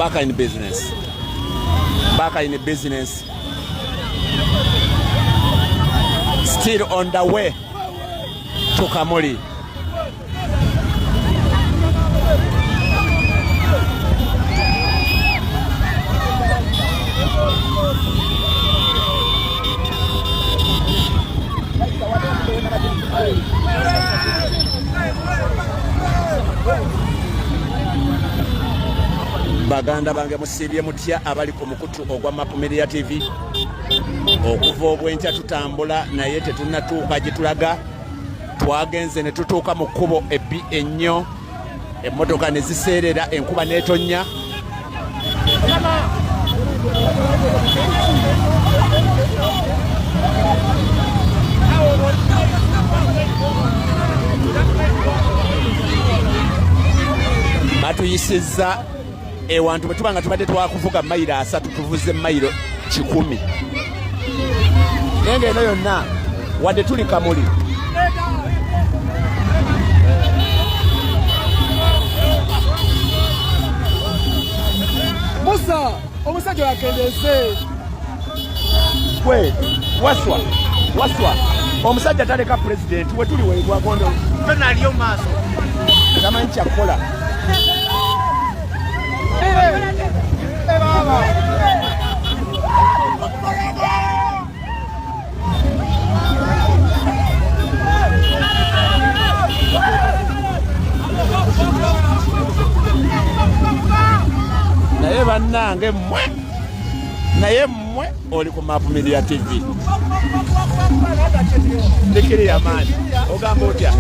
Back in business. Back in business. Still on the way to Kamuli. Baganda bange musibye mutya abali ku mukutu ogwa Map Media TV okuva obwenkya tutambula naye tetunnatuuka gye tulaga twagenze ne tutuuka mu kkubo ebbi ennyo emmotoka ne ziseerera enkuba n'etonnya batuyisizza ewantu bwe tuba nga tubadde twakuvuga mayiro 3 tuvuze mayiro 100 nenge eno yonna wadde tuli Kamuli Musa omusajja yakendeze kwe waswa omusajja taleka president we tuli weegwa gondo tona aliyo maaso tamanyi kyakukola naye bannange mmwe oli ku Map Media TV ndikiri yamaani ogamba otya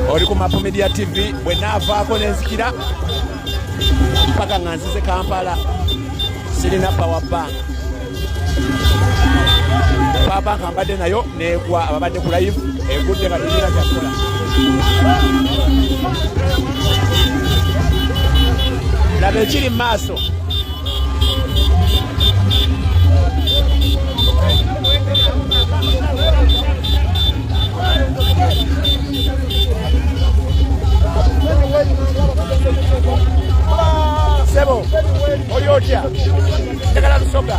oli ku Map Media TV bwe naavaako nenzikira mpaka nga nzize Kampala sirina power bank papa kambadde nayo negwa ababadde ku live egudde nga tulina kyakola laba ekiri mu maaso sebo oli otya tekala lusoga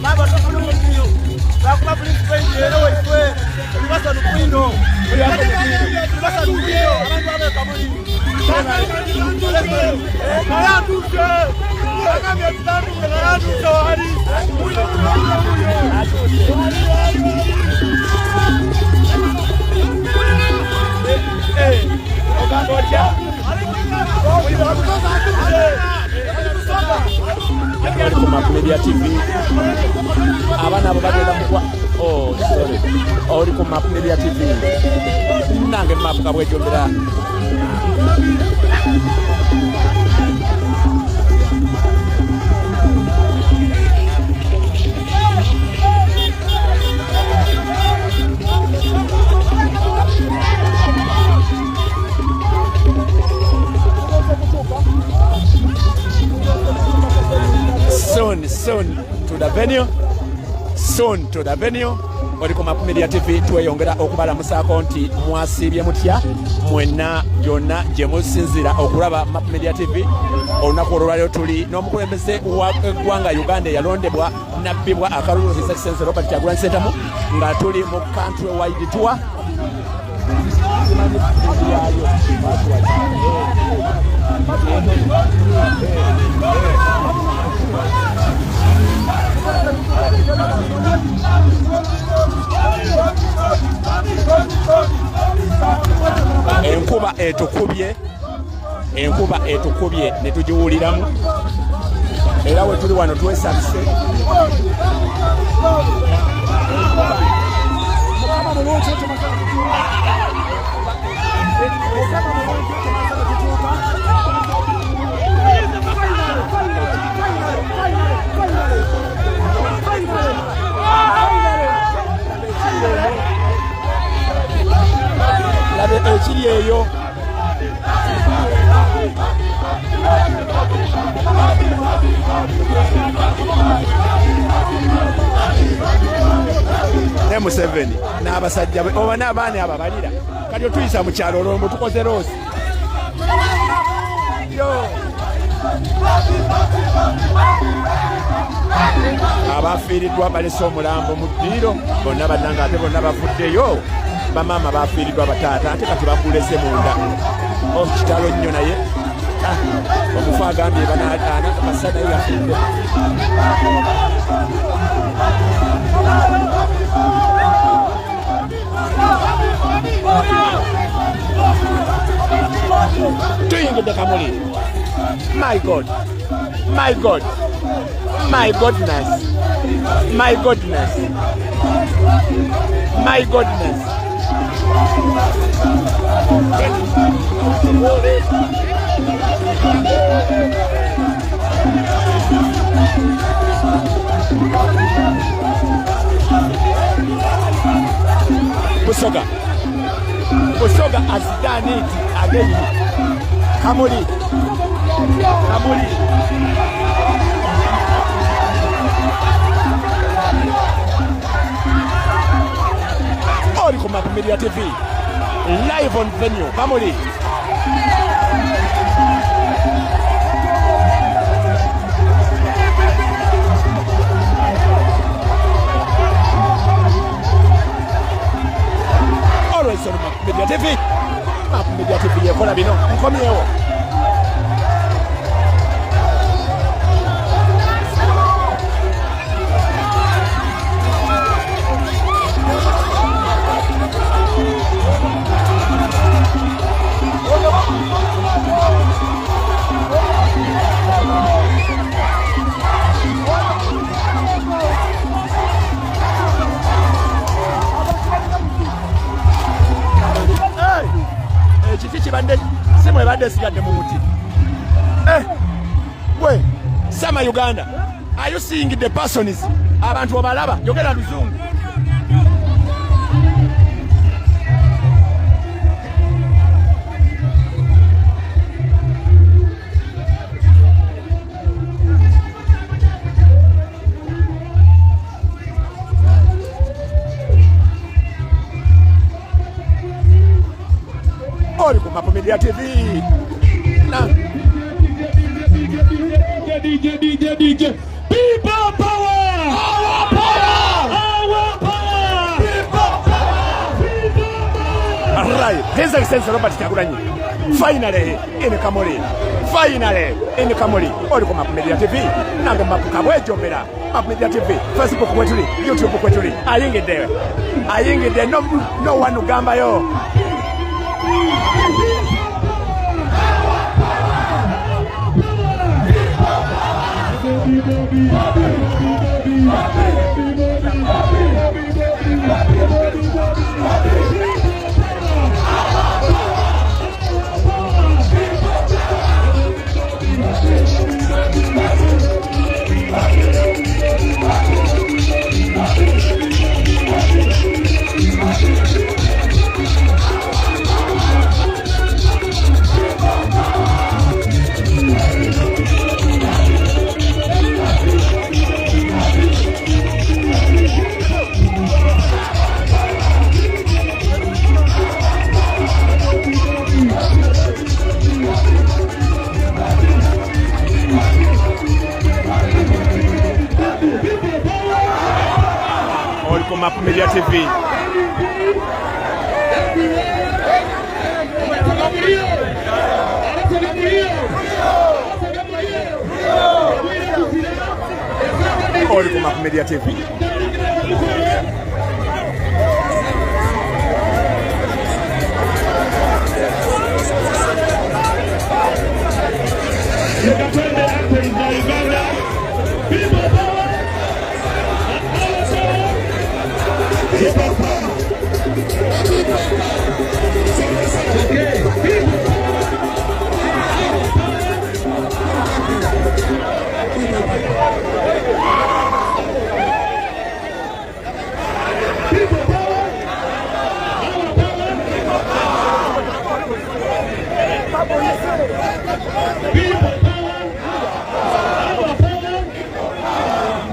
baba tokulumiyo bakuma police station era wewe ulibasa lukwino ulibasa lukwino abantu abe Kamuli mayanduke akambya tutamu mayanduke wali ogambotya oli ku Map Media TV abaana abo bagenda mukwa sorry oli ku Map Media TV nange map kabwejombera soon to the venue oli ku Map Media TV tweyongera okubalamusaako nti mwasiibye mutya mwenna gyonna gye musinzira okulaba Map Media TV olunaku olwaliro tuli n'omukulembeze w'eggwanga Uganda eyalondebwa nabbibwa akalulu His Excellency Robert Kyagulanyi Ssentamu nga tuli mu country wide tour enkuba etukubye ne tugiwuliramu era we tuli wano twesabise labe ekiri eyo M7 n'abasajja oba n'abaana ababalira kati otuyisa mu kyalo olwo tukoze roosi abafiiriddwa balese omulambo mu ddiiro bonna bannanga ate bonna bavuddeyo bamaama bafiiriddwa bataata ate kati bakulese munda kitalo nnyo naye omufu agambye banaana basa naye yafudde tuyingidde Kamuli. My God, my God, my goodness, my goodness, my goodness. Busoga has done it again. Kamuli. Oli ku Map Media TV live on venue. Kamuli. Always on Map Media TV. Map Media TV yekola bino nkomyewo. Simwe bade sigadde mu muti. We, Sama Uganda. Are you seeing the persons? Abantu obalaba, yogera luzungu. Oli ku Map Media TV. DJ. People power! Our power! People power! All right. His Excellency Robert Kyagulanyi. Finally in Kamuli. Oli ku Map Media TV. Nange mapuka bwejomera. Map Media TV. Facebook kwetuli. YouTube kwetuli. Ayingidde. No one ugamba yo. Map Media TV. Oli ku Map Media TV.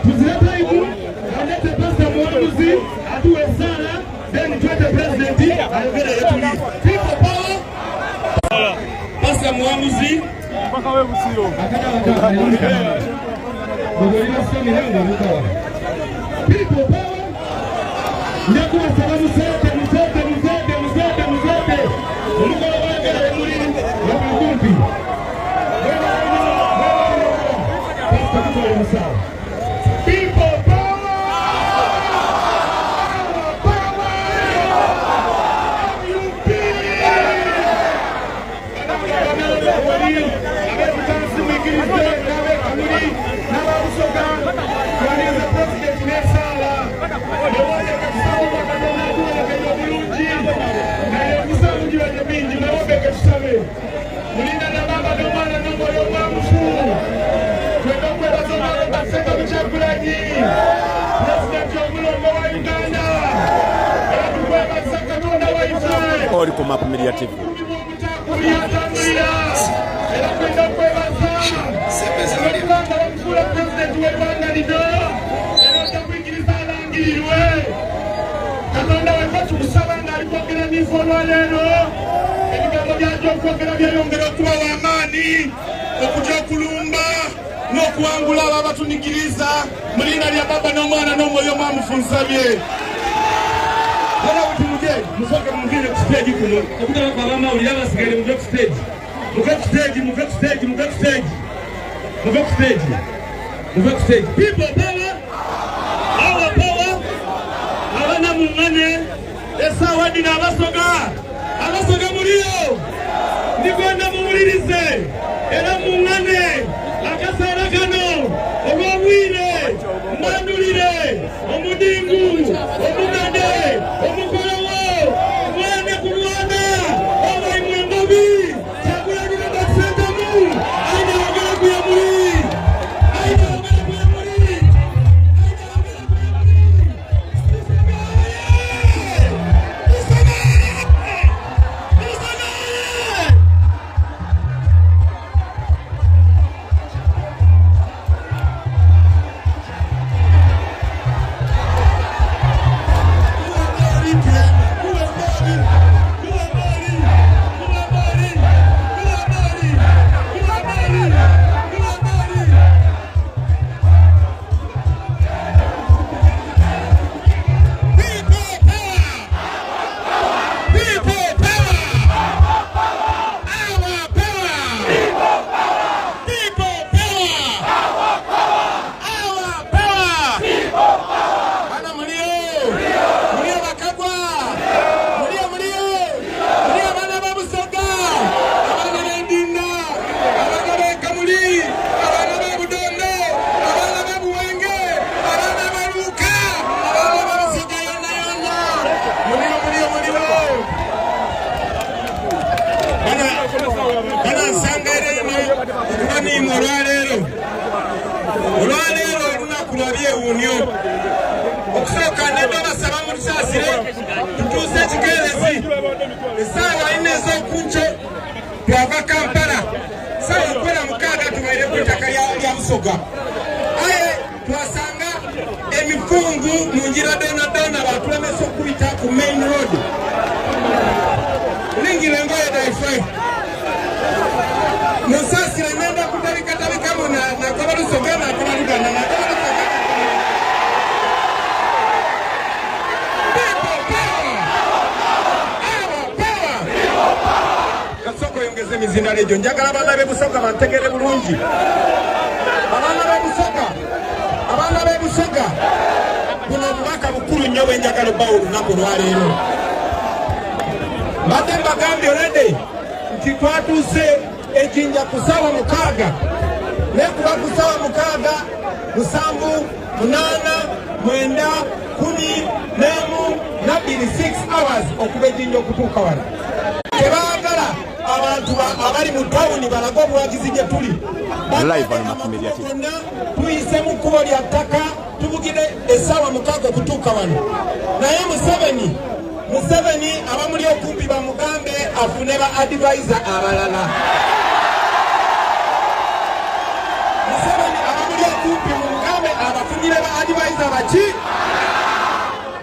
Tuzileta hivi, alete pesa mwanuzi, atuwe muwamuzi mpaka we busiro people power ndakuwa sababu sote mzete ulikuwa wangala muri wakumbi people Oli ku Map Media TV. Katonda wetu kusaba ngalikwogera n'infono leero ebigambo byajja okwogera byeyongera okuba w'amaanyi okujja okulumba n'okuwangula abo abatunyigiriza mu linnya lya Baba n'Omwana n'Omwoyo omwamufunsabye. Bala butumuje musooke muvire ku stage kuno okugaba kwa bamawulire abasigale muve ku stage people power abana mungane esawa dina abasoga muliyo nigwenda mumulirize era mungane akaseera kano olw'obwire mwandulire omudingu omugade omukolowo mwene ku Lwana obaimwe Bobi kyagulanira bakisentamu aina ogera kuya muli olwaleero olunaku lwali ewuunyo okusooka nedda basaba mu lusaasire tutuuse ekikeerezi essaawa ina ez'okunkyo twava Kampala ssaawa 6 tubaire ku ttaka lya Busoga aye twasanga emifungu mu ngira donadoona batulemesa okuyita ku main road ningire engoye daife musaasire ngenda kutabikatabikamu nakoba Lusoga nakoba Luganda nakoba Lusoga kasoko yongeze emizinda legyo njagala abaana b'e Busoga bantegere bulungi abaana b'e Busoga buno obubaka bukulu nnyo bwenjagala obbawo olunaku olwaleero mbadde mbagambye olede nti twatuuse ejjinja ku ssaawa 6 nekuba ku ssaawa 6 7 8 9 10 11 6 hours okuba ejjinja okutuuka wano tebaagala abantu abali mu tawuni balaga obuwagizi gye tuli tuyise mu kkubo lya ttaka tubugire essaawa 6 okutuuka wano naye Museveni abamuli okumpi bamugambe afune ba advisor abalala Museveni abamuli okumpi bamugambe abafunire ba advisor baki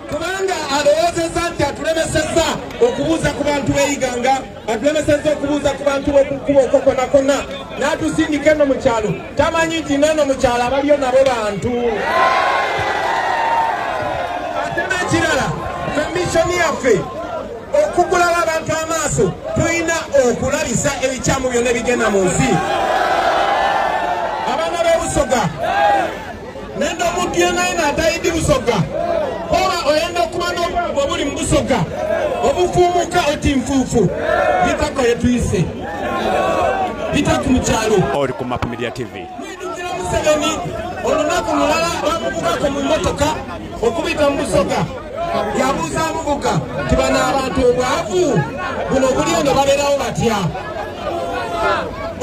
kubanga alowoozezza nti atulemesezza okubuuza ku bantu beeyiganga atulemesezza okubuuza ku bantu b'okukuba okokonakona n'atusindika eno mu kyalo tamanyi nti neno mu kyalo abaliyo nabo bantu ate n'ekirala komishoni yaffe okugulala abantu amaaso tulina okulabisa ebikyamu byonna ebigenda mu nsi abaana b'ebusoga nenda omuntu yenayina atayiddi busoga oba oyenda okuba n'obwavu obuli mu busoga obufuumuka oti nfuufu bitako yetuyise bitaku mu kyalo oli ku Map Media TV mwidukira Museveni olunaku mulala bamuvugako mu mmotoka okubita mu busoga yabuuza amuvuga nti bano abantu obwavu buno buliyo nga babeerawo batya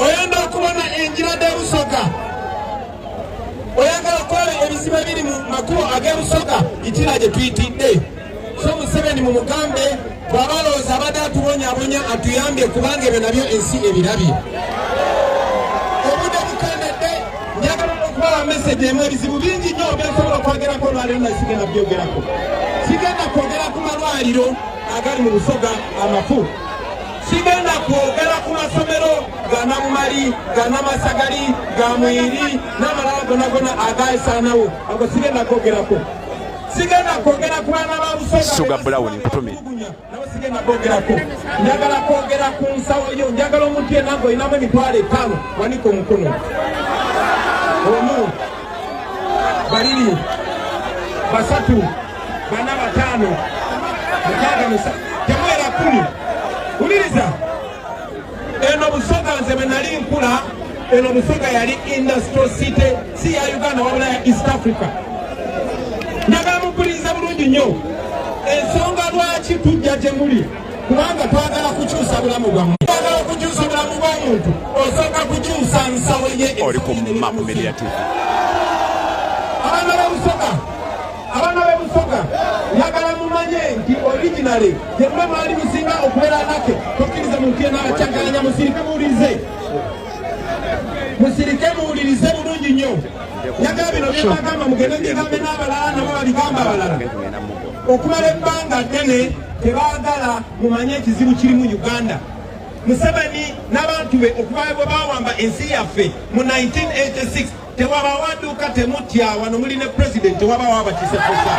oyenda okubona enjira d'ebusoga oyagala okwala ebizibu ebiri mu makubo ag'ebusoga itira gye tuyitidde so Museveni mu mugambe bw'abalowooza abadde atubonyaabonya atuyambye kubanga ebyo nabyo ensi ebirabye obudde bukendedde njagala okubawa meseji emu ebizibu bingi nnyo byensobola okwogerako olwaliro naye sigenda byogerako sigenda kwogera ku malwaliro agali mu busoga amafu sigenda kwogera ku masomero ga Namumali ga Namasagali ga Mwiri n'amalala gonna agaesaanawo ago sigenda kwogerako sigenda kwogera ku baana ba busoga Suga Brown nkutumye nabo sigenda kwogerako njagala kwogera ku nsawo yo njagala omuntu yenna ng'olinamu emitwalo 5 wanika omukono omu babiri basatu bana batano mukaaga musa temwera 10 uliriza eno busoga nze bwe nali nkula eno busoga yali industrial city si ya Uganda wabula ya East Africa njagala mupuliriza bulungi nnyo ensonga lwaki tujja gye muli kubanga twagala kukyusa bulamu bwammwe twagala okukyusa bulamu bw'omuntu osooka kukyusa nsawo ye oli ku Map Media TV abaana b'ebusoga njagala mumanye nti originale yemwe mwali musinga okubeera nake tokkiriza muntu yenna abacyangalanya musirike muwulirize bulungi nnyo njagala bino byebagamba mugende bigambe n'abalala nabo babigamba abalala okumala ebbanga ddene tebaagala mumanye ekizibu kiri mu Uganda Museveni n'abantu be okuba bwe bawamba ensi yaffe mu 1986 tewaba wadduka temutya wano muli ne president tewaba wabakisekosa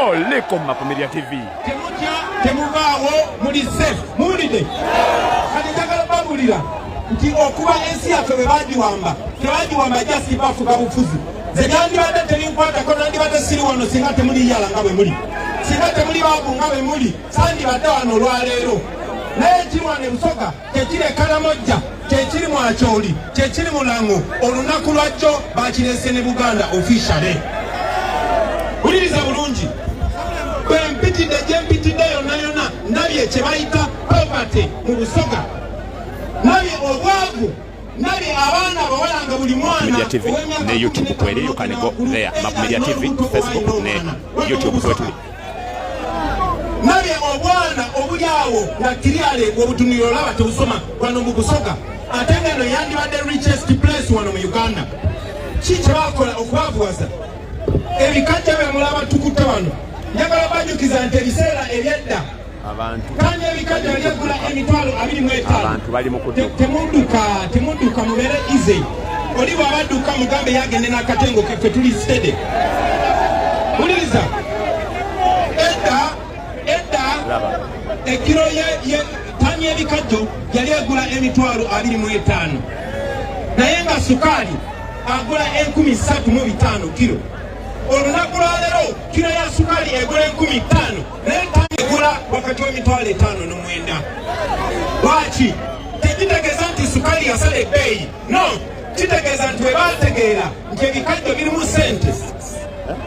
oli ku Map Media TV temutya temuvaawo muli safe muwulidde kati njagala babulira nti okuba ensi yaffe bwe bagiwamba tebagiwamba just bafuga bufuzi ze byandibadde tebinkwatako nandibadde siri wano singa temuli yala nga bwe muli singa temuli baabu nga bwe muli sandibadde wano olwaleero naye ekiri wano ebusoga kyekiri ekalamojja kyekiri mwakyoli kyekiri mulango olunaku lwakyo bakirese ne Buganda officially wuliriza bulungi bwe mpitidde gye mpitidde yonna yonna ndabye kye bayita poverty mu busoga nabye obwavu nabye abaana abawalanga buli mwana Media TV ne YouTube kweri you can go there Map Media TV Facebook ne YouTube kwetuli nabye obwana obuli awo nga kiryale obutuniro olaba tebusoma wano mu busoga ate ngeno yandibadde richest place wano mu Uganda ki kyebakola okubavuwaza ebikajja byamulaba tukutte wano njagala bajjukiza nti ebiseera ebyedda kandi ebikajja byegula emitwalo 25 temudduka mubeere ize oli bw'abadduka mugambe yagende n'akatengo keffe tuli stede uliriza edda ekiro tani ebikajjo yali egula emitwalo 25 naye nga sukaali agula 35 kilo olunaku lwaleero kilo ya sukaali egula 15 naye tani egula wakati w'emitwalo 5 n'omwenda lwaki tekitegeeza nti sukaali yasala ebbeeyi no kitegeeza nti bwe baategeera nti ebikajjo birimu sente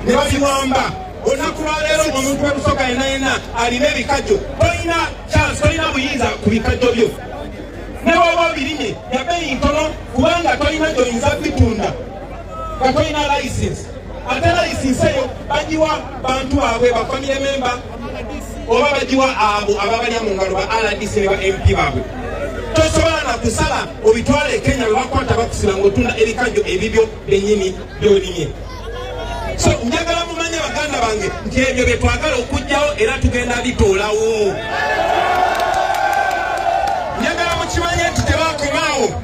ne babiwamba olunaku lwaleero omuntu w'ebusoga yenna alina ebikajjo tolina chance tolina buyinza ku bikajjo byo ne bw'oba obirimye yabeeyi ntono kubanga tolina gy'oyinza bitunda nga tolina license ate license eyo bagiwa bantu baabwe bafamire memba oba bagiwa abo ababalya mu ngalo ba RDC ne ba MP baabwe tosobola na kusala obitwale Kenya bwe bakwata bakusira ng'otunda ebikajjo ebibyo byennyini by'olimye so njagala mumanye baganda wange nti ebyo bye twagala okujjawo era tugenda bitoolawo. Njagala mukimanye nti tebakomaawo.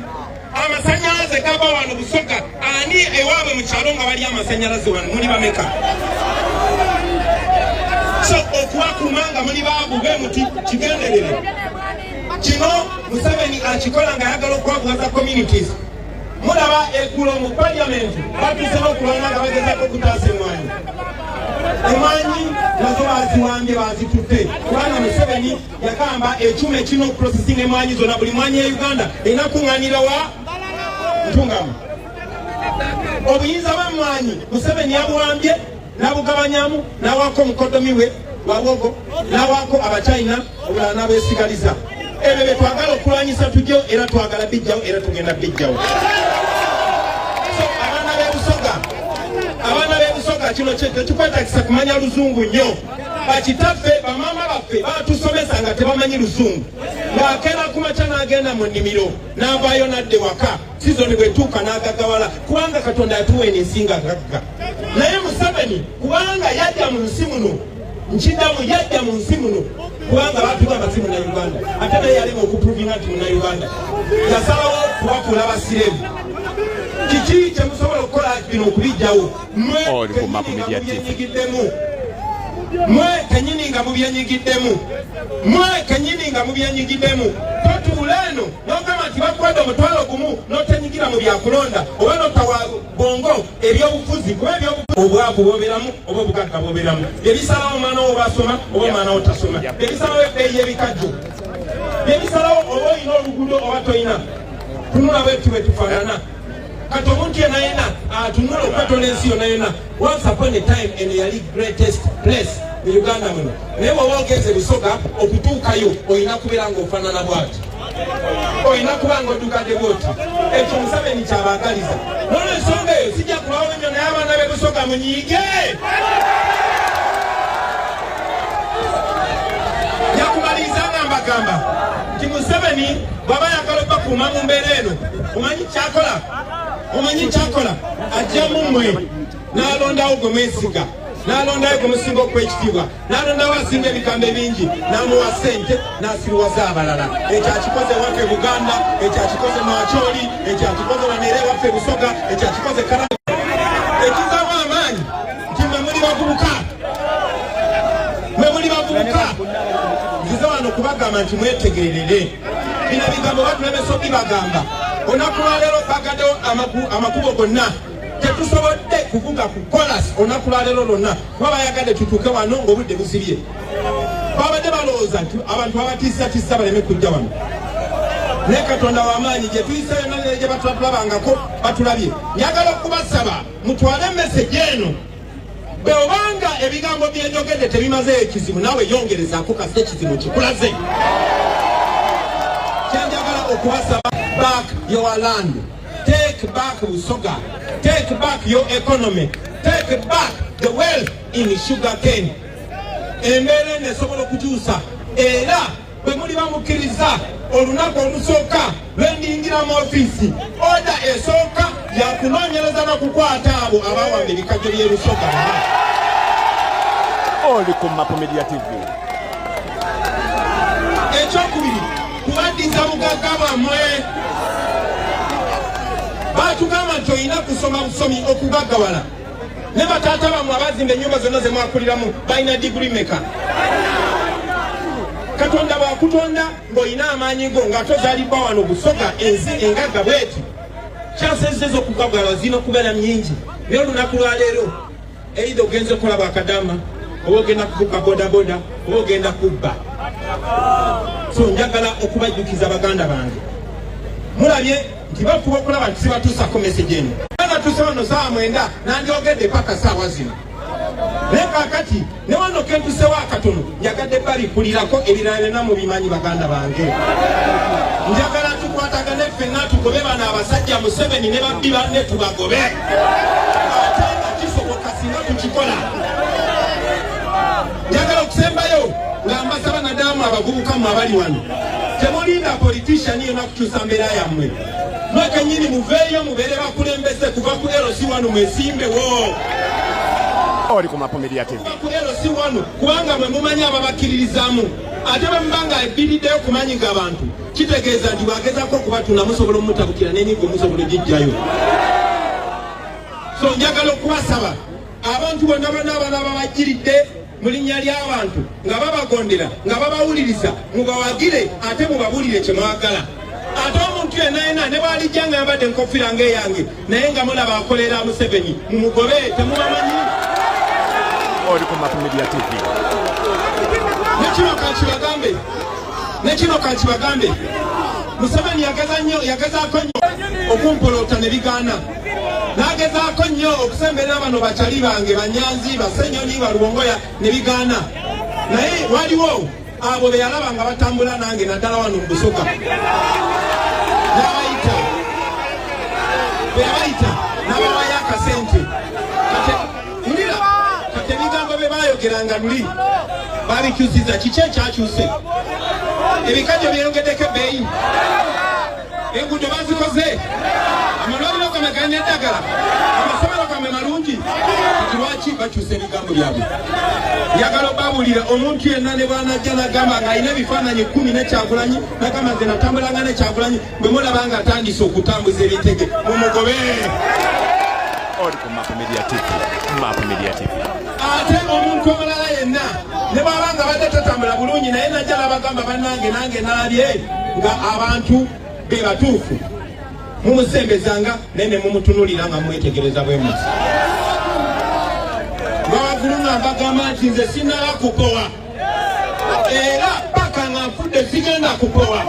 Amasannyalaze gava wano Busoga, ani ewaabwe mu kyalo nga bali amasannyalaze wano muli bameka? So okubakuuma nga muli baabube muti kigenderere. Kino Museveni akikola ng'ayagala okwabuwaza communities. Mulaba eggulo mu parliament batuuse n'okulwana nga bagezaako okutaasa emmwanyi. Emmwanyi nazo baziwambye bazitutte kubanga Museveni yagamba ekyuma ekirina okuprosesinga emmwanyi zonna buli mmwanyi ya Uganda erina kuŋŋaanira wa ntungamu. Obuyinza bw'emmwanyi Museveni yabuwambye n'abugabanyamu n'awaako omukodomi we Wawogo n'awaako Abachina obulala n'abeesigaliza. Ebyo bye twagala okulwanyisa tujjo era twagala bijjawo era tugenda bijjawo. So abaana b'e Busoga kino tetukwetagisa kumanya luzungu nnyo. Bakitaffe bamaama baffe batusomesa nga tebamanyi luzungu. Ng'akeera ku makya n'agenda mu nnimiro n'avaayo n'adda ewaka sizoni bw'etuuka n'agagawala kubanga Katonda yatuwa ensinga gagga. Naye Museveni kubanga yajja mu nsi muno nkiddamu yajja mu nsi muno kubanga batugamba si Munnayuganda ate naye yalema okupruvinga nti Munnayuganda. Yasalawo kubafuula basirevu. Kiki kye musobola okukola bino okubijjawo? Mwe kenyini nga mubyenyigiddemu. Totuula eno n'ogamba nti bakwedde omutwalo gumu n'otenyigira mu byakulonda oba n'otawa bongo ebyobufuzi kuba obwavu bw'obeeramu oba obugagga bw'obeeramu. Ebisalawo omwana wo basoma oba omwana wo tasoma. Ebisalawo ebbeeyi y'ebikajjo. Ebisalawo oba olina oluguudo oba toyina. Tunula bwetu bwe tufaanana. Kati omuntu yena yena atunula okwetola ensi yonna yonna. Once upon a time and yali greatest place mu Uganda muno. Naye bw'oba ogenze Busoga okutuukayo olina kubeera ng'ofaanana bw'ati. Olina kuba ng'oddukadde bw'oti. Ekyo Museveni kyabaagaliza. N'olw'ensonga eyo sijja kulwawo nnyo naye abaana b'e Busoga munyiige. Njakumaliriza nga mbagamba nti Museveni bw'aba ayagala okubakuuma mu mbeera eno omanyi kyakola ajjamu mmwe n'alondawo gwe mwesiga n'alondawo gwe musinga okwekitiibwa n'alondawo asinga ebigambo ebingi n'amuwa ssente n'asiruwaza abalala. Ekyo akikoze waffe Buganda, ekyo akikoze Mwacholi, ekyo akikoze waneere waffe Busoga, ekyo akikoze Karama. Ekizaamu amaanyi nti mwe muli bavubuka nzize wano okubagamba nti mwetegererere. Bino ebigambo batulemesa okubibagamba. Olunaku lwaleero bagaddewo amakubo gonna tetusobodde kuvuga ku kolasi olunaku lwaleero lwonna kuba bayagadde tutuuke wano ng'obudde busibye. Babadde balowooza nti abantu babatiisatiisa baleme kujja wano. Naye Katonda w'amaanyi gye tuyise yonna gye batulabangako batulabye. Njagala okubasaba mutwale message eno. Bwe obanga ebigambo byenjogedde tebimaze ekizibu naawe yongerezaako kasita ekizibu kikulaze. Kyenjagala okubasaba back your land. Take back Busoga. Take back your economy. Take back the wealth in sugar cane. Embeera eno esobola okukyusa era bwe muli bamukkiriza olunaku olusooka lwe ndiyingira mu ofiisi oda esooka yakunoonyereza n'okukwata abo abawamba ebikajjo by'e Busoga. Oli ku Map Media TV. Ekyokubiri kubaddiza bugagga bwammwe. Batugamba nti olina kusoma busomi okugaggawala. Ne bataata bammwe abazimba ennyumba zonna ze mwakuliramu balina diguri meka. Katonda bw'akutonda ng'olina amaanyi go nga tozaalibwa wano Busoga ensi engagga bweti. Chances ez'okugaggawala zirina okubeera nnyingi. Naye olunaku lwaleero either ogenze okukola bakadama oba ogenda kuvuga bodaboda oba ogenda kubba. So njagala okubajjukiza baganda bange. Mulabye nti bafuba okulaba nti sibatuusako message eno. Batuuse wano ssaawa 9 nandyogedde paka ssaawa zino. Naye kaakati ne wano kentusewo akatono njagadde balikulirako ebirala byonna mubimanyi baganda bange. Njagala tukwatagane ffenna tugobe bano abasajja Museveni ne babbi banne tubagobe. Ate nga kisoboka singa tukikola. Njagala okusembayo nga mbasaba naddala abavubuka mmwe abali wano. Temulinda politician yonna kukyusa mbeera yammwe. Mwekennyini muveeyo mubeere bakulembeze kuva ku LC wano mwesimbewo. oli ku Map Media TV kulero si wano kubanga mwe mumanyi ababakiririzamu ate bamubanga ebiriddeyo kumanyiga abantu kitegeeza nti bwagezako okubatunda musobola omutabukira n'enyigo musobola gijjayo. So njagala okubasaba abantu bonna abana babajiridde mu linnya ly'abantu nga babagondera nga babawuliriza mubawagire ate mubabulire kye mwagala. Ate omuntu yenna ne bwalijja nga yambadde enkofiira ng'eyange naye nga mulaba akolera Museveni mumugobe temubamanyi. oli ku Map Media TV nekino kakibagambe Museveni yagezaako nnyo okumpolota ne bigaana n'agezaako nnyo okusemberera bano bakyali bange Banyanzi Basenyonyi Baluwongoya ne bigaana naye waliwo abo be yalaba nga batambula nange naddala wano mu Busoga beyabayita n'abawayo akasente kate ebigambo bye baayogeranga luli babikyusiza kiki ekyakyuse ebikajjo byeyongeddeko ebbeeyi enguudo bazikoze amalwaliro gamwe galina eddagala amasomero gamwe malungi kati lwaki bakyusa ebigambo byabwe. Njagala obabuulira omuntu yenna ne bwanajja nagamba ng'alina ebifaananyi 10 ne Kyagulanyi nagamba nze natambulanga ne Kyagulanyi bwe mulaba nga atandise okutambuza ebitege mumugobe. oli ku Map Media TV Map Media TV ate omuntu omulala yenna ne bwabanga badde tatambula bulungi naye najja nabagamba bannange nange naalye nga abantu be batuufu mumusembezanga naye ne mumutunulira nga mwetegereza bwe muti wawaggulu nga mbagamba nti nze sinaba kupowa era paka nga nfudde sigenda kupowa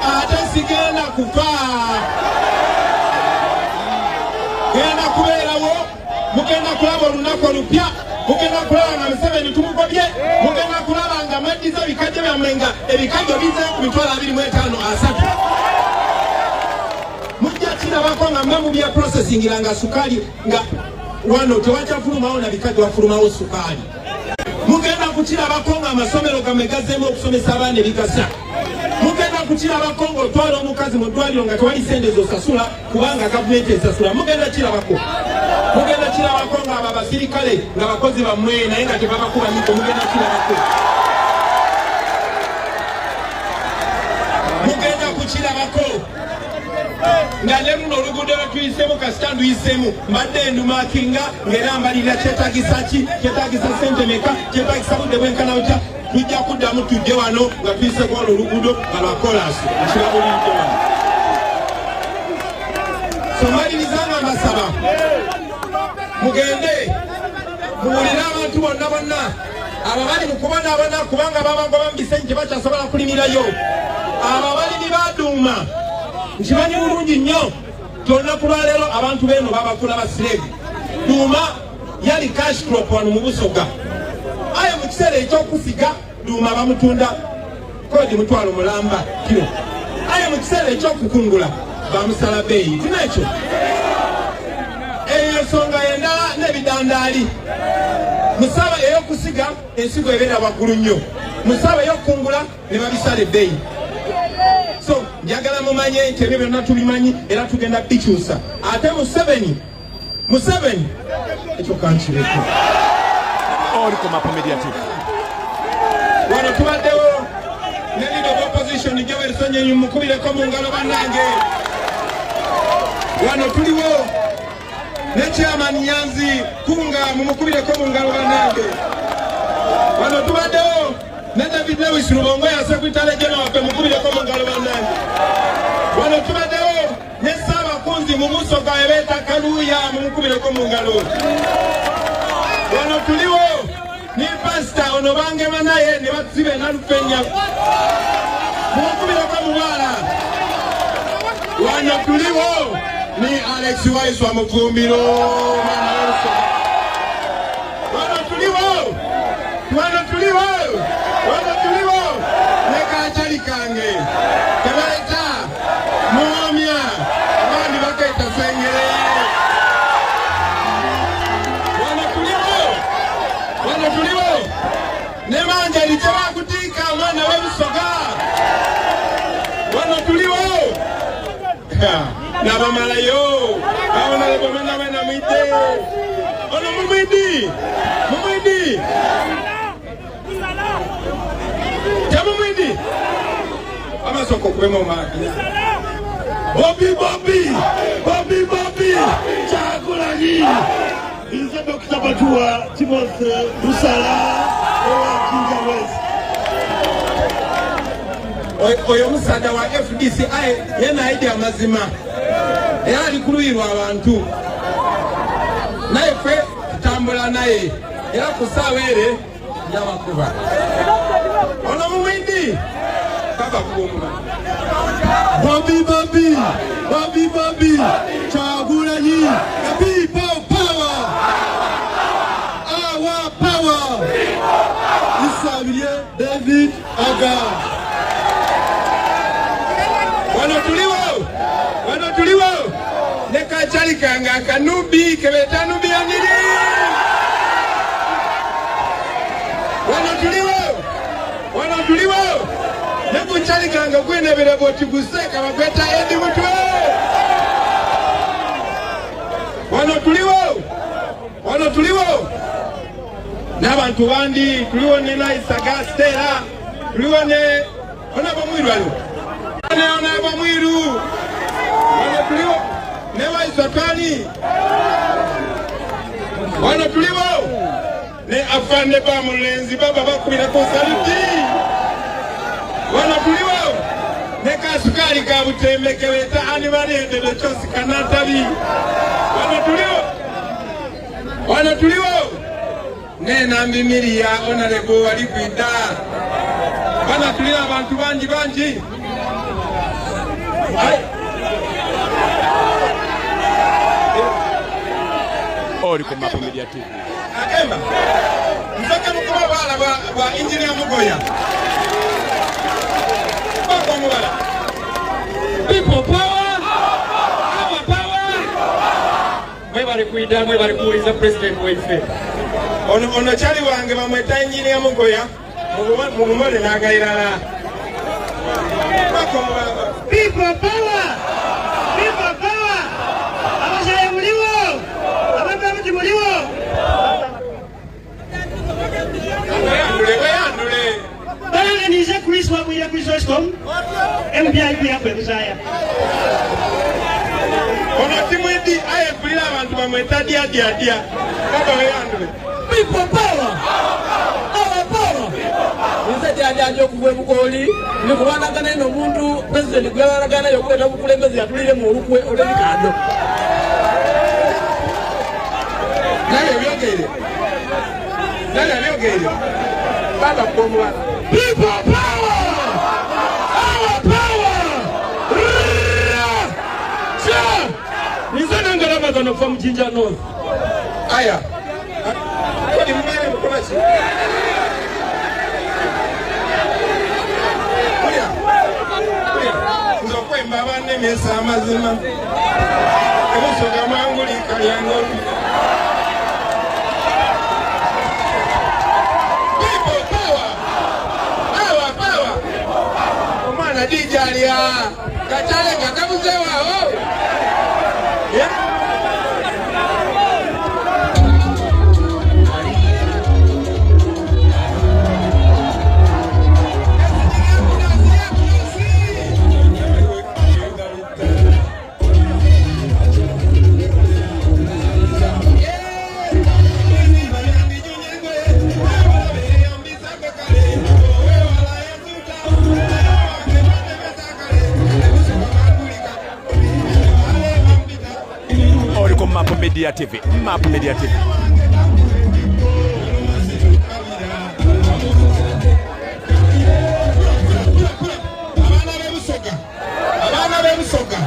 ate sigenda kufa genda kubeerawo mugenda kulaba olunaku olupya mugenda kulaba nga Museveni tumugobye mugenda kulaba nga maddiza ebikajjo byammwe nga ebikajjo bizeyo ku 25 mujja kirabako nga mwe mubye processingira nga sukaali nga wano tewakyafulumawo na bikajjo wafulumawo sukaali. Mugenda kukirabako nga amasomero gammwe gazeemu okusomesa abaana ebigasa. Mugenda kukirabako ng'otwala omukazi mu ddwaliro nga tewali sente zosasula kubanga gavumenti esasula. Mugenda kirabako nga abo abasirikale nga bakozi bammwe naye nga tebabakuba miko. Mugenda kirabako nga ne luno oluguudo lwetuyisemu kasita nduyisemu mbadde ndumakinga ng'era mbalirira kyetagisa ki kyetagisa sente meka kyetagisa budde bwenkana butya tujja kuddamu tujje wano nga tuyiseko olwo oluguudo nga lwa kolasi nkirabulidde wano. So malirizanga mbasaba mugende muwulire abantu bonna ababali mu kubonaabona kubanga babagoba mu bisenyi tebakyasobola kulimirayo ababalimi baduuma nkimanyi bulungi nnyo olunaku lwaleero abantu beeno babakula basireevu duuma yali cash crop wano mu Busoga aye mu kiseera ekyokusiga duuma bamutunda kodi mutwalo mulamba kiro aye mu kiseera ekyokukungula bamusala bbeeyi tinekyo eyo ensonga yendala n'ebidandaali musaba ey'okusiga ensigo ebeera waggulu nnyo musaba ey'okukungula ne babisala ebbeeyi. So njagala mumanye nti ebyo byonna tubimanyi era tugenda bikyusa ate Museveni ekyo kankireko oli ku Map Media TV wano tubaddewo ne leader of opposition Joel Sonyenyi mukubireko mu ngalo bannange wano tuliwo ne chairman Nyanzi Kunga mumukubireko mu ngalo bannange wano tubaddewo ne David Lewis Rubongoya Secretary General wape mukubireko mu ngalo bannange wano tubaddewo ne Ssaabakunzi mu Busoga ebeeta Kaluuya mumukubireko mu ngalo wano tuliwo ni Pastor ono bangema naye ne basibe Nalufenya mumukubireko mu bwala wano tuliwo ni Alex Waiswa Mufumbiro wano tuliwo ne Kakyali kange tebaleta muwomya abandi bakeeta Sengere wano tuliwo ne Manjali kyebakutiika omwana w'Ebusoga wano tuliwo n'abamalayo abona Kale bomena wena mwite. Ono mumwidi. Mumwidi. Jamu mwidi. Amasoko kwemo maki. Bobi. Chakulani. Nze Dr. Batua Timothy Busala owa Jinja West. Oyo musada wa FDC yena idea mazima. Era alikuluirwa abantu. Naye fe tambula naye. Era kusawere yawakuba. Ono mumwindi. Baba kuomba. Bobi. Chakulani. People power. Our power. Isabie David Aga. Wanatuliwa. Neka chalikanga kanubi kebeta nubi anili. Wanatuliwa. Neku chalikanga kwene bere boti guseka bakweta edi mutwe. Wanatuliwa. N'abantu bandi tuliwone na Isagastera tuliwone ona bamwiru alo. Ona bamwiru. Wanatuliwa. Newa Isakani. Wanatuliwa. Ne afande ba mulenzi baba bakubira ko saluti. Wanatuliwa. Ne kasukali ka butembe kebeta ani barende de chosi kanatabi. Wanatuliwa. Nena mbimiri ya honorable walikuida. Wanatuliwa abantu banji. Ori ku Map Media TV. Akemba. Mfaka mkoma bala wa engineer Mugoya. Bako mbala. People power. Our power. Mwebali kuida, mwebali kuuliza president wefe. Ono chali wange bamweta engineer Mugoya. Mugumole nagairala. Bako mbala. People power. Abashaye muliwo. Abambamuti muliwo. Bayandule. Banga nize Chris wa kuya Chrysostom. MPIP yakwe kusaya. Ono timwedi aye kulira abantu bamweta dia. Baba bayandule. People power. Our power. Nze jaja okugwe mukoli nikubandagana eno omuntu president gwalagana yokuleta bukulembeze yatulire mu olukwe olw'ebikando. Nale byogere. Baba kumwa. People power. Our power. Nize nangala magano from Jinja North. Aya. Kodi mmere mukomachi. Nzokwemba banemesa amazima. Ebusoga manguli kalyango. People power. Our power. Omwana dijalia. Kachale kakabuze wao. Yeah. Map Media TV. Abana bebusoga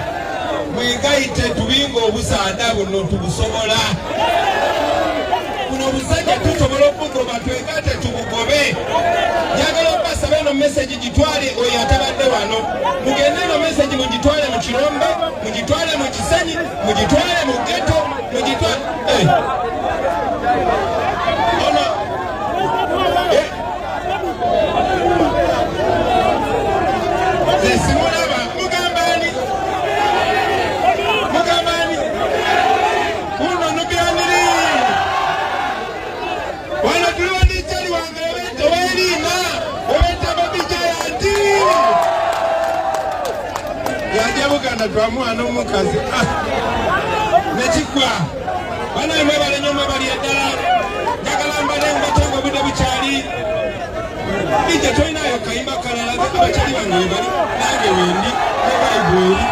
mwegaite tubingo obusaada buno tubusobola. Kuno busajja tusobola okugoba twegate tubugobe. Njagala okubasaba eno message gitwale oyo atabadde wano. Mugende eno message mugitwale mu Kirombe, mugitwale mu Kisenyi, mugitwale mu Ghetto, mugitwale. Buganda twamwana omukazi nekigwa bana mwebale nnyo mwebali eddala njagala mbale mbatongo budde bukyali ije tolinayo kayimba kalala abakyali bange webali nange wendi webaligweri